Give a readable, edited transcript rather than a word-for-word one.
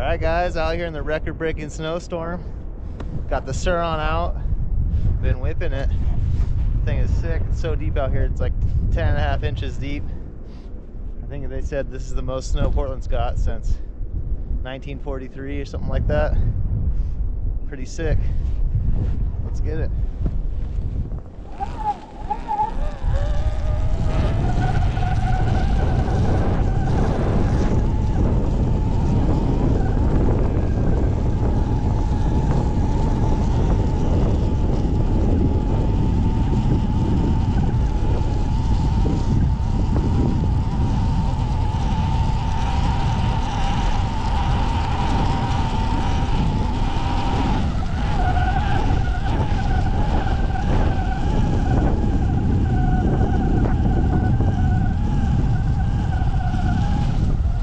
Alright guys, out here in the record-breaking snowstorm. Got the Surron out. Been whipping it. Thing is sick. It's so deep out here. It's like 10.5 inches deep. I think they said this is the most snow Portland's got since 1943 or something like that. Pretty sick. Let's get it.